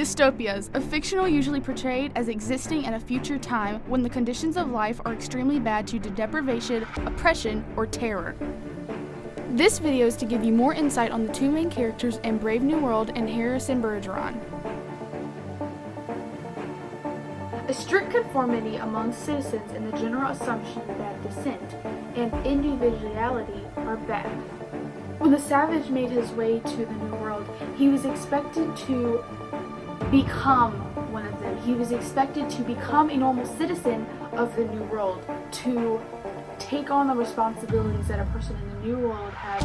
Dystopias, a fictional usually portrayed as existing in a future time when the conditions of life are extremely bad due to deprivation, oppression, or terror. This video is to give you more insight on the two main characters in Brave New World and Harrison Bergeron. A strict conformity among citizens and the general assumption that dissent and individuality are bad. When the savage made his way to the New World, he was expected to become one of them. He was expected to become a normal citizen of the New World, to take on the responsibilities that a person in the New World had,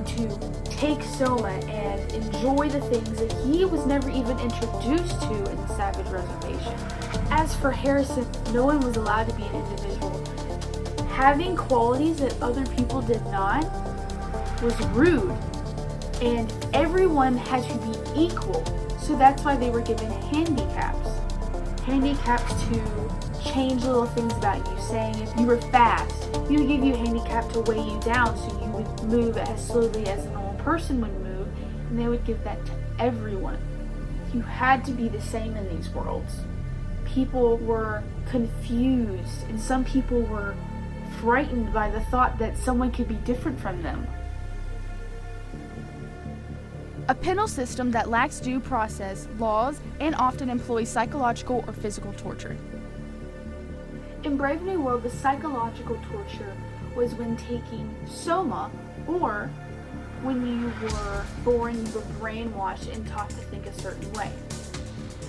to take Soma and enjoy the things that he was never even introduced to in the Savage Reservation. As for Harrison, no one was allowed to be an individual. Having qualities that other people did not was rude, and everyone had to be equal. So that's why they were given handicaps. Handicaps to change little things about you, saying if you were fast, we would give you a handicap to weigh you down so you would move as slowly as a normal person would move, and they would give that to everyone. You had to be the same in these worlds. People were confused, and some people were frightened by the thought that someone could be different from them. A penal system that lacks due process, laws, and often employs psychological or physical torture. In Brave New World, the psychological torture was when taking Soma, or when you were born, you were brainwashed and taught to think a certain way.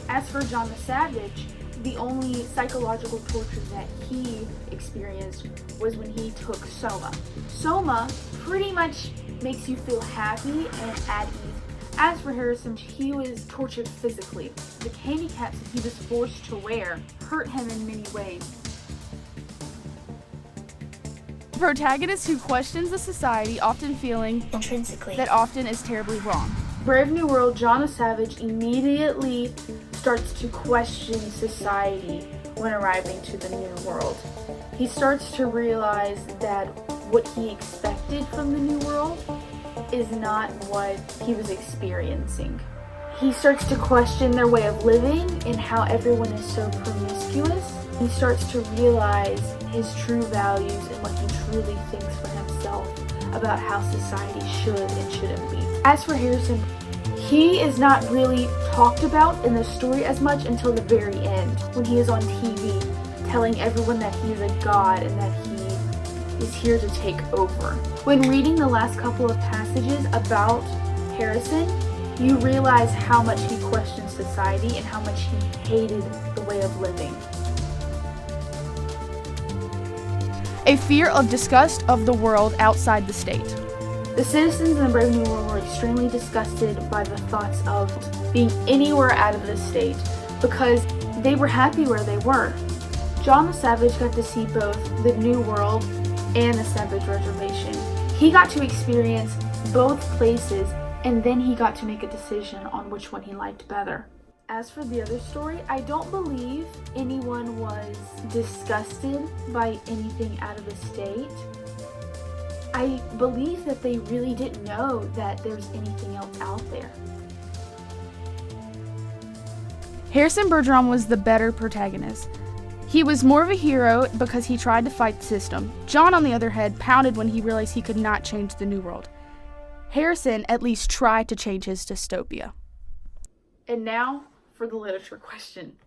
As for John the Savage, the only psychological torture that he experienced was when he took Soma. Soma pretty much makes you feel happy and at ease. As for Harrison, he was tortured physically. The handicaps that he was forced to wear hurt him in many ways. The protagonist who questions the society, often feeling intrinsically that often is terribly wrong. Brave New World, John the Savage immediately starts to question society when arriving to the New World. He starts to realize that what he expected from the New World is not what he was experiencing. He starts to question their way of living and how everyone is so promiscuous. He starts to realize his true values and what he truly thinks for himself about how society should and shouldn't be. As for Harrison, he is not really talked about in the story as much until the very end, when he is on TV telling everyone that he is a god and that he is here to take over. When reading the last couple of passages about Harrison, you realize how much he questioned society and how much he hated the way of living. A fear of disgust of the world outside the state. The citizens in the Brave New World were extremely disgusted by the thoughts of being anywhere out of the state because they were happy where they were. John the Savage got to see both the New World and the Savage Reservation. He got to experience both places, and then he got to make a decision on which one he liked better. As for the other story, I don't believe anyone was disgusted by anything out of the state. I believe that they really didn't know that there's anything else out there. Harrison Bergeron was the better protagonist. He was more of a hero because he tried to fight the system. John, on the other hand, pounded when he realized he could not change the New World. Harrison at least tried to change his dystopia. And now for the literature question.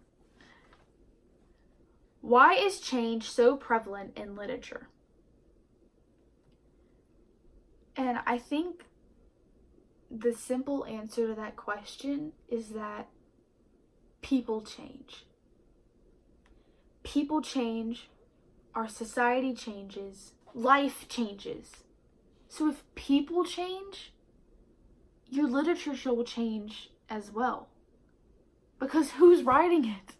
Why is change so prevalent in literature? And I think the simple answer to that question is that people change. People change, our society changes, life changes. So if people change, your literature will change as well. Because who's writing it?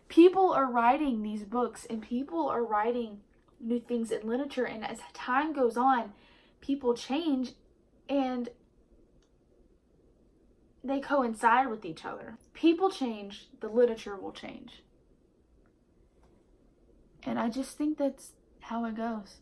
People are writing these books, and people are writing new things in literature, and as time goes on, people change and they coincide with each other. People change, the literature will change. And I just think that's how it goes.